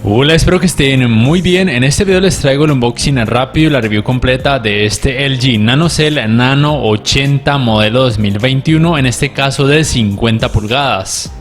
Hola, espero que estén muy bien. En este video les traigo el unboxing rápido y la review completa de este LG NanoCell Nano 80 modelo 2021, en este caso de 50 pulgadas.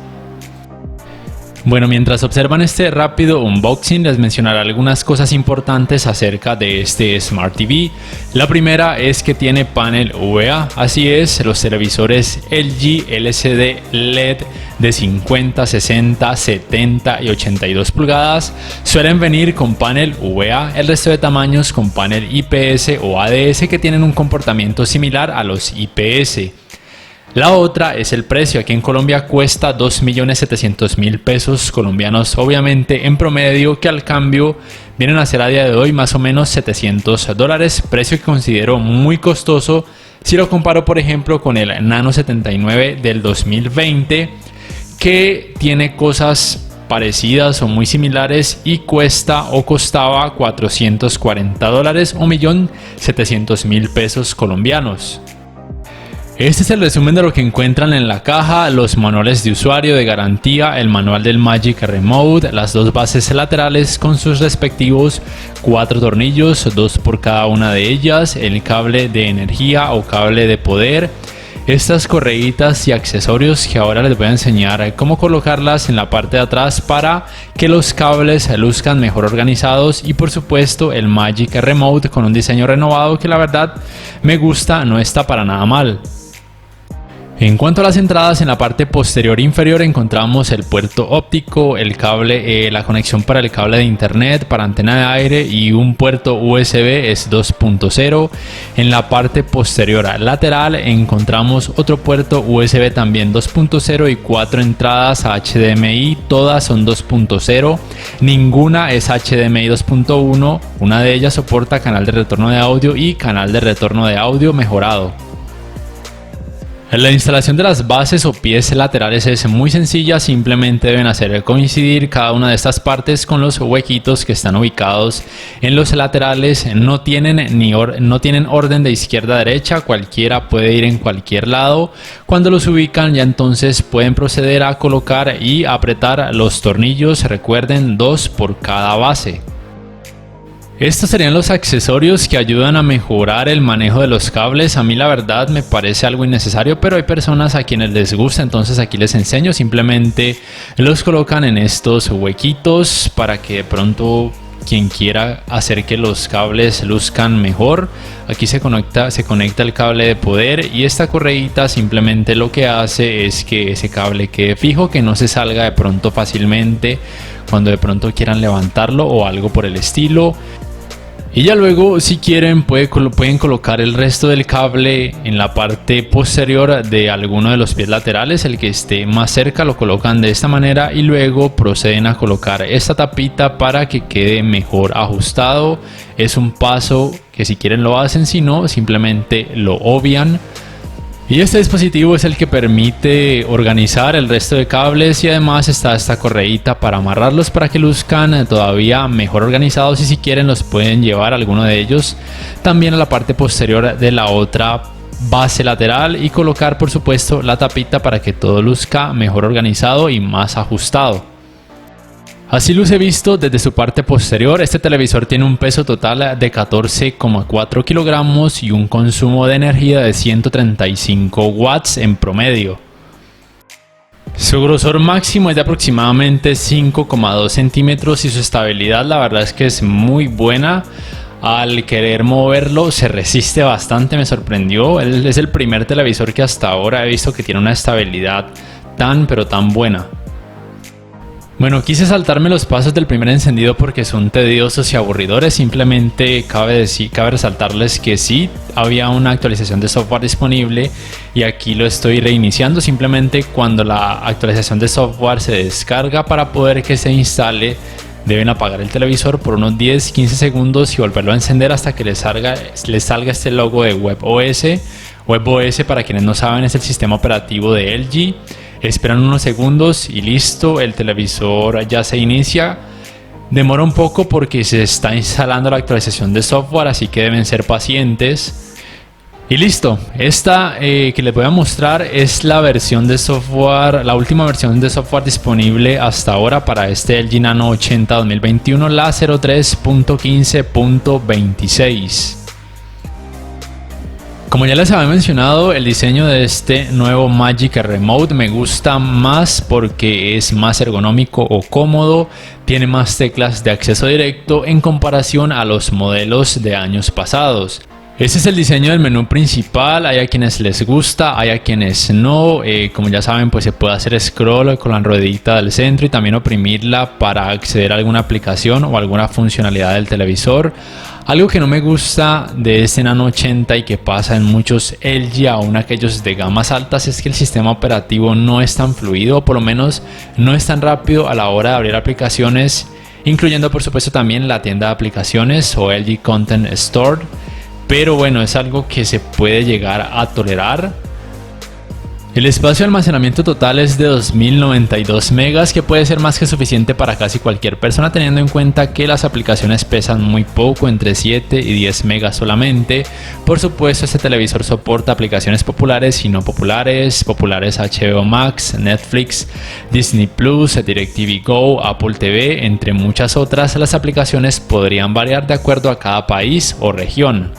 Bueno, mientras observan este rápido unboxing les mencionaré algunas cosas importantes acerca de este Smart TV. La primera es que tiene panel VA, así es, los televisores LG LCD LED de 50, 60, 70 y 82 pulgadas suelen venir con panel VA, el resto de tamaños con panel IPS o ADS que tienen un comportamiento similar a los IPS. La otra es el precio. Aquí en Colombia cuesta 2.700.000 pesos colombianos, obviamente en promedio, que al cambio vienen a ser a día de hoy más o menos $700, precio que considero muy costoso si lo comparo por ejemplo con el Nano 79 del 2020, que tiene cosas parecidas o muy similares y cuesta o costaba $440 o 1.700.000 pesos colombianos. Este es el resumen de lo que encuentran en la caja: los manuales de usuario de garantía, el manual del Magic Remote, las dos bases laterales con sus respectivos 4 tornillos, 2 por cada una de ellas, el cable de energía o cable de poder, estas correitas y accesorios que ahora les voy a enseñar cómo colocarlas en la parte de atrás para que los cables luzcan mejor organizados, y por supuesto el Magic Remote con un diseño renovado que la verdad me gusta, no está para nada mal. En cuanto a las entradas, en la parte posterior inferior encontramos el puerto óptico, el cable, la conexión para el cable de internet, para antena de aire y un puerto USB es 2.0. En la parte posterior lateral encontramos otro puerto USB también 2.0 y 4 entradas a HDMI, todas son 2.0, ninguna es HDMI 2.1, una de ellas soporta canal de retorno de audio y canal de retorno de audio mejorado. La instalación de las bases o pies laterales es muy sencilla, simplemente deben hacer coincidir cada una de estas partes con los huequitos que están ubicados en los laterales. No tienen orden de izquierda a derecha, cualquiera puede ir en cualquier lado. Cuando los ubican ya entonces pueden proceder a colocar y apretar los tornillos, recuerden 2 por cada base. Estos serían los accesorios que ayudan a mejorar el manejo de los cables. A mí la verdad me parece algo innecesario, pero hay personas a quienes les gusta, entonces aquí les enseño. Simplemente los colocan en estos huequitos para que de pronto quien quiera hacer que los cables luzcan mejor. Aquí se conecta el cable de poder y esta correíta simplemente lo que hace es que ese cable quede fijo, que no se salga de pronto fácilmente cuando de pronto quieran levantarlo o algo por el estilo. Y ya luego, si quieren, pueden colocar el resto del cable en la parte posterior de alguno de los pies laterales. El que esté más cerca lo colocan de esta manera y luego proceden a colocar esta tapita para que quede mejor ajustado. Es un paso que si quieren lo hacen, si no simplemente lo obvian. Y este dispositivo es el que permite organizar el resto de cables, y además está esta correíta para amarrarlos para que luzcan todavía mejor organizados, y si quieren los pueden llevar alguno de ellos también a la parte posterior de la otra base lateral y colocar por supuesto la tapita para que todo luzca mejor organizado y más ajustado. Así luce visto desde su parte posterior. Este televisor tiene un peso total de 14,4 kilogramos y un consumo de energía de 135 watts en promedio. Su grosor máximo es de aproximadamente 5,2 centímetros y su estabilidad la verdad es que es muy buena. Al querer moverlo se resiste bastante, me sorprendió. Es el primer televisor que hasta ahora he visto que tiene una estabilidad tan buena. Bueno, quise saltarme los pasos del primer encendido porque son tediosos y aburridores. Simplemente cabe resaltarles que sí había una actualización de software disponible y aquí lo estoy reiniciando. Simplemente cuando la actualización de software se descarga, para poder que se instale deben apagar el televisor por unos 10-15 segundos y volverlo a encender hasta que les salga este logo de WebOS. WebOS, para quienes no saben, es el sistema operativo de LG. Esperan unos segundos y listo, el televisor ya se inicia. Demora un poco porque se está instalando la actualización de software, así que deben ser pacientes. Y listo, esta que les voy a mostrar es la versión de software, la última versión de software disponible hasta ahora para este LG Nano 80 2021, la 03.15.26. Como ya les había mencionado, el diseño de este nuevo Magic Remote me gusta más porque es más ergonómico o cómodo, tiene más teclas de acceso directo en comparación a los modelos de años pasados. Este es el diseño del menú principal, hay a quienes les gusta, hay a quienes no, como ya saben pues se puede hacer scroll con la ruedita del centro y también oprimirla para acceder a alguna aplicación o alguna funcionalidad del televisor. Algo que no me gusta de este Nano 80 y que pasa en muchos LG, aún aquellos de gamas altas, es que el sistema operativo no es tan fluido, o por lo menos no es tan rápido a la hora de abrir aplicaciones, incluyendo por supuesto también la tienda de aplicaciones o LG Content Store. Pero bueno, es algo que se puede llegar a tolerar. El espacio de almacenamiento total es de 2092 megas, que puede ser más que suficiente para casi cualquier persona, teniendo en cuenta que las aplicaciones pesan muy poco, entre 7 y 10 megas solamente. Por supuesto, este televisor soporta aplicaciones populares y no populares, HBO Max, Netflix, Disney Plus, DirecTV Go, Apple TV, entre muchas otras. Las aplicaciones podrían variar de acuerdo a cada país o región.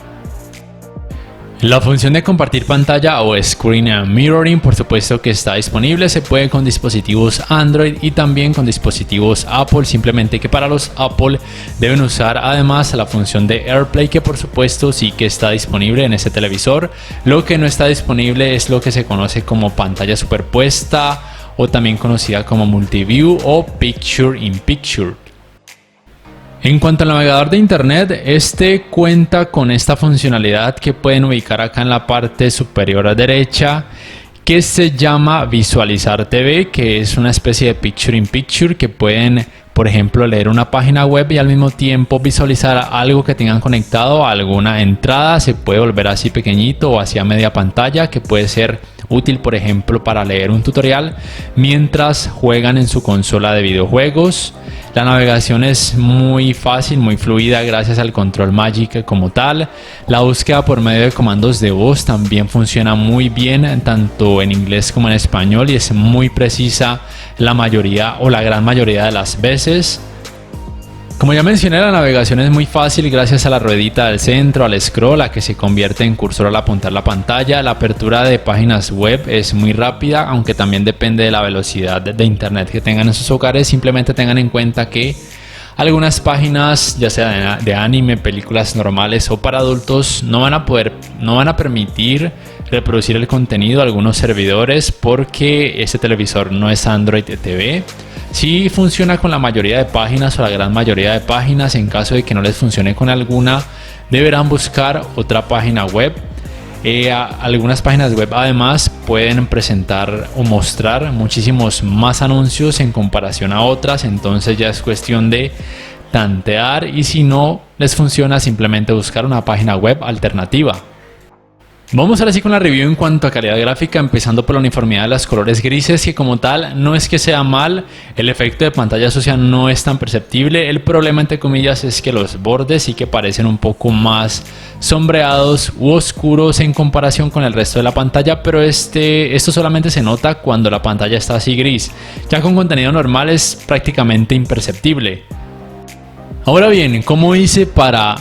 La función de compartir pantalla o Screen Mirroring por supuesto que está disponible, se puede con dispositivos Android y también con dispositivos Apple, simplemente que para los Apple deben usar además la función de AirPlay, que por supuesto sí que está disponible en este televisor. Lo que no está disponible es lo que se conoce como pantalla superpuesta o también conocida como Multiview o Picture in Picture. En cuanto al navegador de internet, este cuenta con esta funcionalidad que pueden ubicar acá en la parte superior derecha, que se llama Visualizar TV, que es una especie de Picture in Picture que pueden, por ejemplo, leer una página web y al mismo tiempo visualizar algo que tengan conectado a alguna entrada. Se puede volver así pequeñito o hacia media pantalla, que puede ser útil, por ejemplo, para leer un tutorial mientras juegan en su consola de videojuegos. La navegación es muy fácil, muy fluida gracias al control Magic como tal. La búsqueda por medio de comandos de voz también funciona muy bien, tanto en inglés como en español, y es muy precisa la mayoría o la gran mayoría de las veces. Como ya mencioné, la navegación es muy fácil gracias a la ruedita del centro, al scroll, a que se convierte en cursor al apuntar la pantalla. La apertura de páginas web es muy rápida, aunque también depende de la velocidad de internet que tengan en sus hogares. Simplemente tengan en cuenta que algunas páginas, ya sea de anime, películas normales o para adultos, no van a permitir reproducir el contenido de algunos servidores porque este televisor no es Android TV. Sí funciona con la mayoría de páginas o la gran mayoría de páginas. En caso de que no les funcione con alguna, deberán buscar otra página web. Algunas páginas web además pueden presentar o mostrar muchísimos más anuncios en comparación a otras, entonces ya es cuestión de tantear y si no les funciona, simplemente buscar una página web alternativa. Vamos ahora sí con la review en cuanto a calidad gráfica, empezando por la uniformidad de los colores grises, que como tal no es que sea mal, el efecto de pantalla sucia no es tan perceptible. El problema entre comillas es que los bordes sí que parecen un poco más sombreados u oscuros en comparación con el resto de la pantalla, pero esto solamente se nota cuando la pantalla está así gris, ya con contenido normal es prácticamente imperceptible. Ahora bien, ¿cómo hice para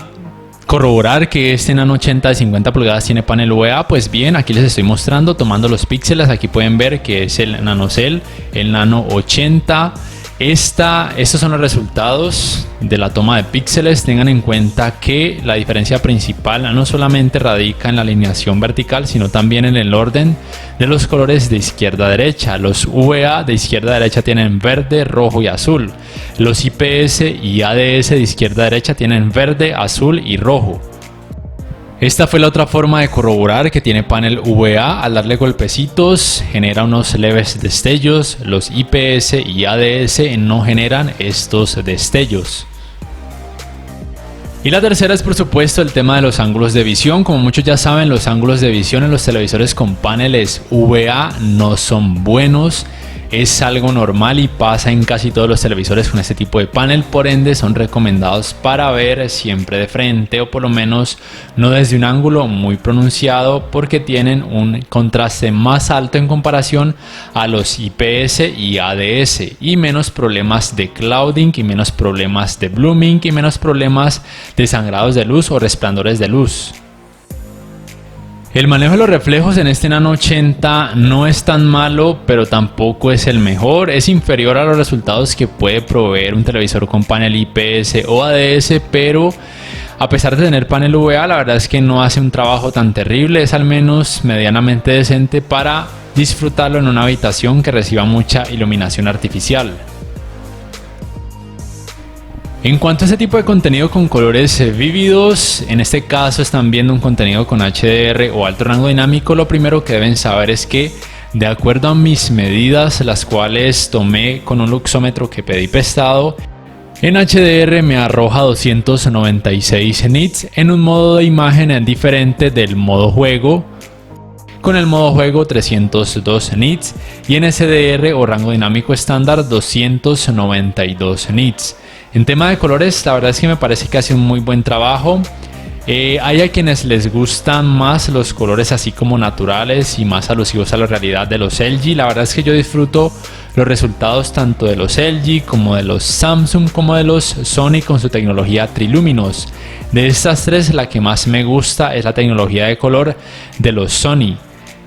corroborar que este Nano 80 de 50 pulgadas tiene panel UVA? Pues bien, aquí les estoy mostrando tomando los píxeles. Aquí pueden ver que es el NanoCell, el Nano 80. Estos son los resultados de la toma de píxeles. Tengan en cuenta que la diferencia principal no solamente radica en la alineación vertical, sino también en el orden de los colores de izquierda a derecha. Los UVA de izquierda a derecha tienen verde, rojo y azul. Los IPS y ADS de izquierda a derecha tienen verde, azul y rojo. Esta fue la otra forma de corroborar que tiene panel UVA. Al darle golpecitos genera unos leves destellos. Los IPS y ADS no generan estos destellos. Y la tercera es por supuesto el tema de los ángulos de visión. Como muchos ya saben, los ángulos de visión en los televisores con paneles UVA no son buenos. es algo normal y pasa en casi todos los televisores con este tipo de panel, por ende son recomendados para ver siempre de frente o por lo menos no desde un ángulo muy pronunciado, porque tienen un contraste más alto en comparación a los IPS y ADS y menos problemas de clouding y menos problemas de blooming y menos problemas de sangrados de luz o resplandores de luz. El manejo de los reflejos en este Nano 80 no es tan malo, pero tampoco es el mejor. Es inferior a los resultados que puede proveer un televisor con panel IPS o ADS, pero a pesar de tener panel VA, la verdad es que no hace un trabajo tan terrible. Es al menos medianamente decente para disfrutarlo en una habitación que reciba mucha iluminación artificial. En cuanto a este tipo de contenido con colores vívidos, en este caso están viendo un contenido con HDR o alto rango dinámico, lo primero que deben saber es que de acuerdo a mis medidas, las cuales tomé con un luxómetro que pedí prestado, en HDR me arroja 296 nits en un modo de imagen diferente del modo juego, con el modo juego 302 nits y en SDR o rango dinámico estándar 292 nits. En tema de colores, la verdad es que me parece que hace un muy buen trabajo. Hay a quienes les gustan más los colores así como naturales y más alusivos a la realidad de los LG. La verdad es que yo disfruto los resultados tanto de los LG como de los Samsung como de los Sony con su tecnología Triluminos. De estas tres, la que más me gusta es la tecnología de color de los Sony.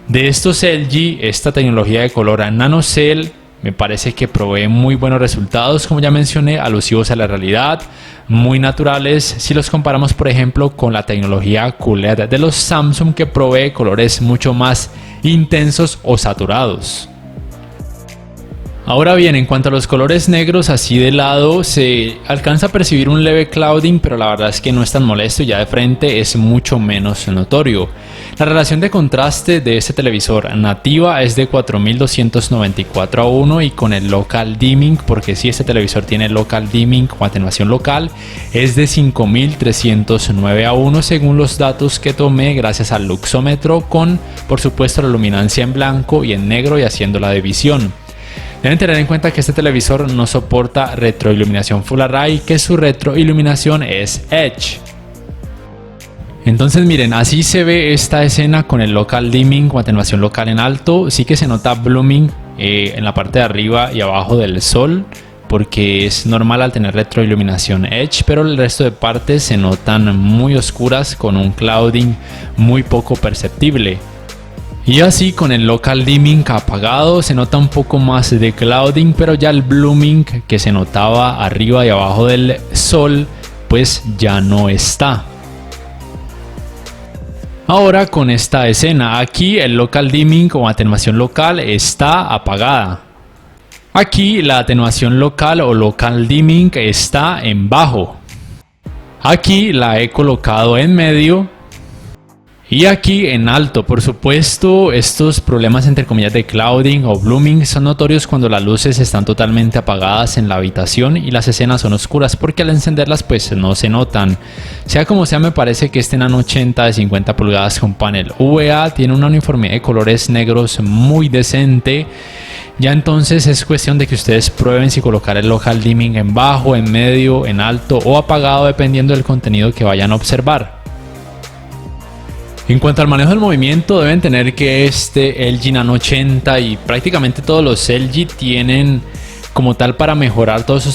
De estos LG, esta tecnología de color NanoCell me parece que provee muy buenos resultados, como ya mencioné, alusivos a la realidad, muy naturales, si los comparamos por ejemplo con la tecnología QLED de los Samsung, que provee colores mucho más intensos o saturados. Ahora bien, en cuanto a los colores negros, así de lado se alcanza a percibir un leve clouding, pero la verdad es que no es tan molesto y ya de frente es mucho menos notorio. La relación de contraste de este televisor nativa es de 4294 a 1 y con el local dimming, porque si este televisor tiene local dimming o atenuación local, es de 5309 a 1 según los datos que tomé gracias al luxómetro, con por supuesto la luminancia en blanco y en negro y haciendo la división. Deben tener en cuenta que este televisor no soporta retroiluminación Full Array y que su retroiluminación es Edge. Entonces miren, así se ve esta escena con el local dimming o atenuación local en alto. Sí que se nota blooming en la parte de arriba y abajo del sol, porque es normal al tener retroiluminación Edge, pero el resto de partes se notan muy oscuras con un clouding muy poco perceptible. Y así con el local dimming apagado se nota un poco más de clouding, pero ya el blooming que se notaba arriba y abajo del sol pues ya no está. Ahora con esta escena, aquí el local dimming o atenuación local está apagada. Aquí la atenuación local o local dimming está en bajo. Aquí la he colocado en medio. Y aquí en alto. Por supuesto, estos problemas entre comillas de clouding o blooming son notorios cuando las luces están totalmente apagadas en la habitación y las escenas son oscuras, porque al encenderlas pues no se notan. Sea como sea, me parece que este Nano 80 de 50 pulgadas con panel VA tiene una uniformidad de colores negros muy decente. Ya entonces es cuestión de que ustedes prueben si colocar el local dimming en bajo, en medio, en alto o apagado, dependiendo del contenido que vayan a observar. En cuanto al manejo del movimiento, deben tener que este LG Nano 80 y prácticamente todos los LG tienen como tal para mejorar todos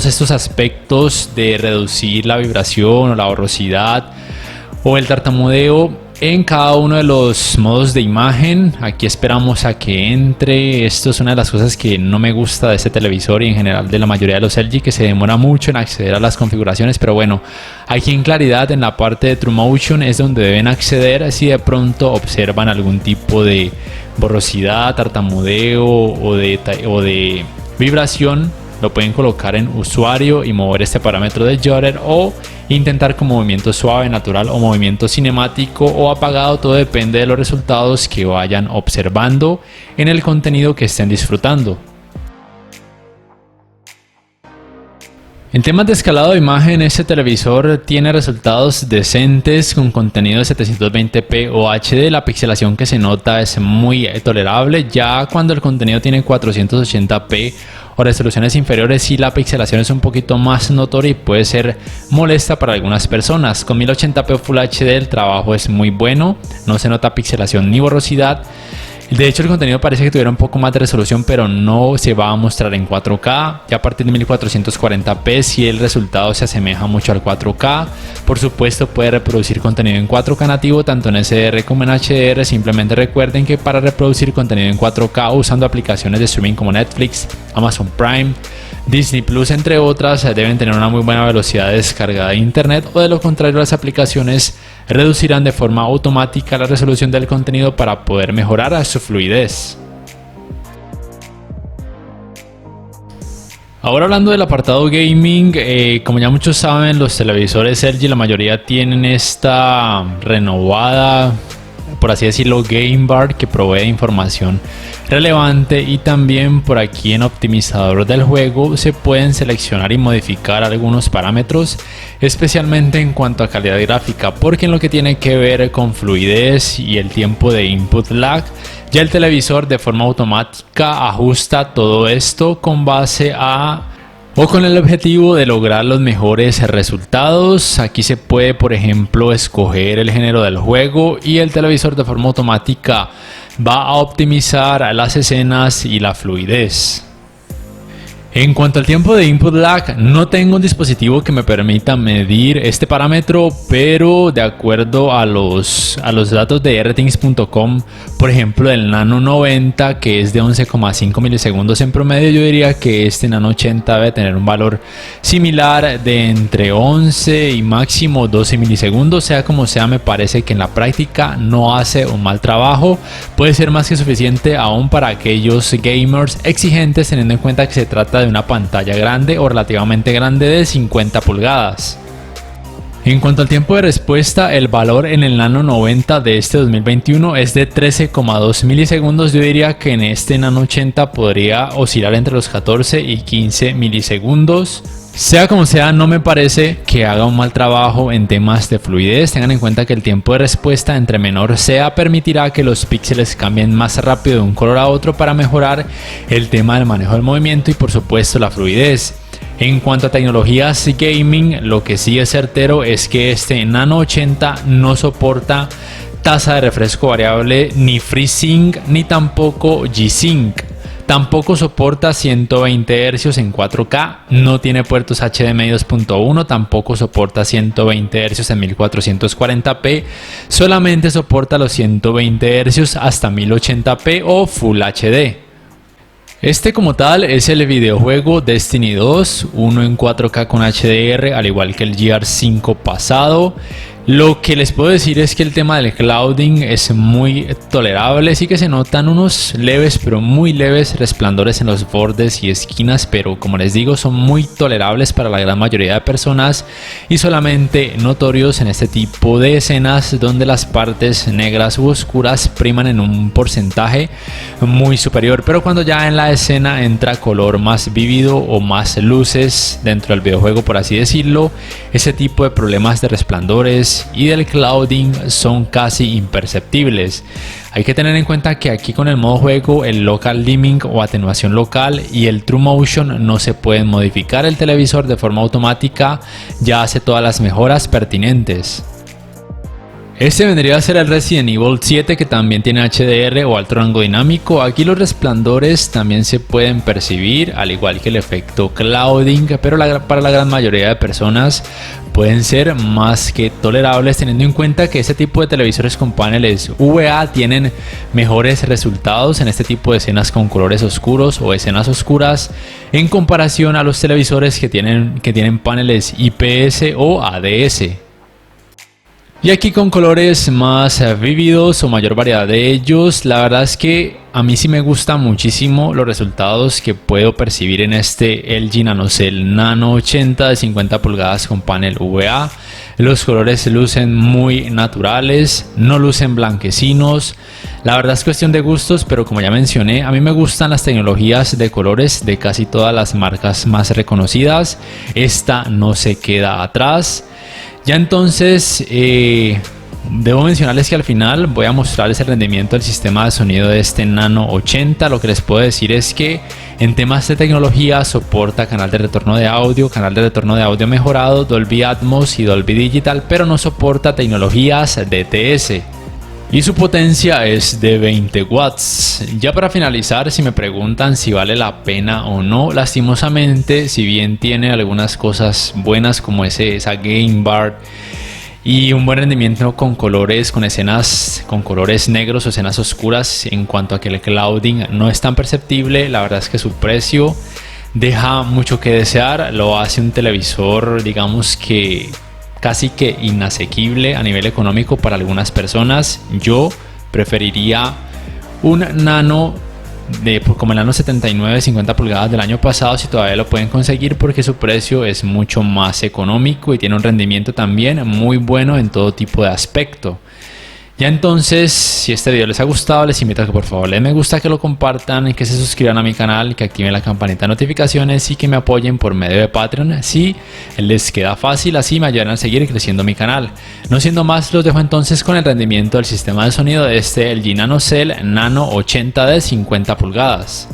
estos aspectos de reducir la vibración o la borrosidad o el tartamudeo en cada uno de los modos de imagen. Aquí esperamos a que entre. Esto es una de las cosas que no me gusta de este televisor y en general de la mayoría de los LG, que se demora mucho en acceder a las configuraciones, pero bueno, aquí en claridad en la parte de TrueMotion es donde deben acceder si de pronto observan algún tipo de borrosidad, tartamudeo o de vibración. Lo pueden colocar en usuario y mover este parámetro de Jutter o intentar con movimiento suave, natural o movimiento cinemático o apagado. Todo depende de los resultados que vayan observando en el contenido que estén disfrutando. En temas de escalado de imagen, este televisor tiene resultados decentes con contenido de 720p o HD. La pixelación que se nota es muy tolerable. Ya cuando el contenido tiene 480p o resoluciones inferiores, sí la pixelación es un poquito más notoria y puede ser molesta para algunas personas. Con 1080p Full HD el trabajo es muy bueno, no se nota pixelación ni borrosidad. De hecho, el contenido parece que tuviera un poco más de resolución, pero no se va a mostrar en 4K. Ya a partir de 1440p, si el resultado se asemeja mucho al 4K. Por supuesto, puede reproducir contenido en 4K nativo, tanto en SDR como en HDR. Simplemente recuerden que para reproducir contenido en 4K usando aplicaciones de streaming como Netflix, Amazon Prime, Disney Plus, entre otras, deben tener una muy buena velocidad de descarga de internet, o de lo contrario las aplicaciones reducirán de forma automática la resolución del contenido para poder mejorar su fluidez. Ahora hablando del apartado gaming, como ya muchos saben, los televisores LG, la mayoría tienen esta renovada, por así decirlo, Game Bar, que provee información relevante, y también por aquí en optimizador del juego se pueden seleccionar y modificar algunos parámetros, especialmente en cuanto a calidad gráfica, porque en lo que tiene que ver con fluidez y el tiempo de input lag, ya el televisor de forma automática ajusta todo esto con base a o con el objetivo de lograr los mejores resultados. Aquí se puede, por ejemplo, escoger el género del juego y el televisor de forma automática va a optimizar las escenas y la fluidez. En cuanto al tiempo de input lag, no tengo un dispositivo que me permita medir este parámetro, pero de acuerdo a los datos de rtings.com, por ejemplo el Nano 90, que es de 11,5 milisegundos en promedio, yo diría que este Nano 80 debe tener un valor similar de entre 11 y máximo 12 milisegundos. Sea como sea, me parece que en la práctica no hace un mal trabajo, puede ser más que suficiente aún para aquellos gamers exigentes, teniendo en cuenta que se trata de una pantalla grande o relativamente grande de 50 pulgadas. En cuanto al tiempo de respuesta, el valor en el Nano 90 de este 2021 es de 13,2 milisegundos. Yo diría que en este Nano 80 podría oscilar entre los 14 y 15 milisegundos. Sea como sea, no me parece que haga un mal trabajo en temas de fluidez. Tengan en cuenta que el tiempo de respuesta entre menor sea permitirá que los píxeles cambien más rápido de un color a otro para mejorar el tema del manejo del movimiento y por supuesto la fluidez. En cuanto a tecnologías gaming, lo que sí es certero es que este Nano 80 no soporta tasa de refresco variable, ni FreeSync, ni tampoco G-Sync. Tampoco soporta 120 Hz en 4K, no tiene puertos HDMI 2.1, tampoco soporta 120 Hz en 1440p, solamente soporta los 120 Hz hasta 1080p o Full HD. Este como tal es el videojuego Destiny 2, uno en 4K con HDR, al igual que el GR5 pasado. Lo que les puedo decir es que el tema del clouding es muy tolerable, sí que se notan unos leves, pero muy leves resplandores en los bordes y esquinas, pero como les digo, son muy tolerables para la gran mayoría de personas y solamente notorios en este tipo de escenas donde las partes negras u oscuras priman en un porcentaje muy superior. Pero cuando ya en la escena entra color más vívido o más luces dentro del videojuego, por así decirlo, ese tipo de problemas de resplandores y del clouding son casi imperceptibles. Hay que tener en cuenta que aquí con el modo juego, el local dimming o atenuación local y el true motion no se pueden modificar. El televisor de forma automática ya hace todas las mejoras pertinentes. Este vendría a ser el Resident Evil 7, que también tiene HDR o alto rango dinámico. Aquí los resplandores también se pueden percibir, al igual que el efecto clouding, pero para la gran mayoría de personas pueden ser más que tolerables, teniendo en cuenta que este tipo de televisores con paneles VA tienen mejores resultados en este tipo de escenas con colores oscuros o escenas oscuras en comparación a los televisores que tienen paneles IPS o ADS. Y aquí con colores más vívidos o mayor variedad de ellos, la verdad es que a mí sí me gustan muchísimo los resultados que puedo percibir en este LG NanoCell Nano 80 de 50 pulgadas con panel VA. Los colores lucen muy naturales, no lucen blanquecinos. La verdad es cuestión de gustos, pero como ya mencioné, a mí me gustan las tecnologías de colores de casi todas las marcas más reconocidas. Esta no se queda atrás. Ya entonces, debo mencionarles que al final voy a mostrarles el rendimiento del sistema de sonido de este Nano 80. Lo que les puedo decir es que en temas de tecnología soporta canal de retorno de audio mejorado, Dolby Atmos y Dolby Digital, pero no soporta tecnologías DTS. Y su potencia es de 20 watts. Ya para finalizar, si me preguntan si vale la pena o no, lastimosamente, si bien tiene algunas cosas buenas como esa game bar y un buen rendimiento con colores, con escenas con colores negros o escenas oscuras, en cuanto a que el clouding no es tan perceptible, la verdad es que su precio deja mucho que desear. Lo hace un televisor, digamos que casi que inasequible a nivel económico para algunas personas. Yo preferiría un Nano como el Nano 79 de 50 pulgadas del año pasado, si todavía lo pueden conseguir, porque su precio es mucho más económico y tiene un rendimiento también muy bueno en todo tipo de aspecto. Ya entonces, si este video les ha gustado, les invito a que por favor le den me gusta, que lo compartan, que se suscriban a mi canal, que activen la campanita de notificaciones y que me apoyen por medio de Patreon si les queda fácil, así me ayudarán a seguir creciendo mi canal. No siendo más, los dejo entonces con el rendimiento del sistema de sonido de este LG NanoCell Nano 80 de 50 pulgadas.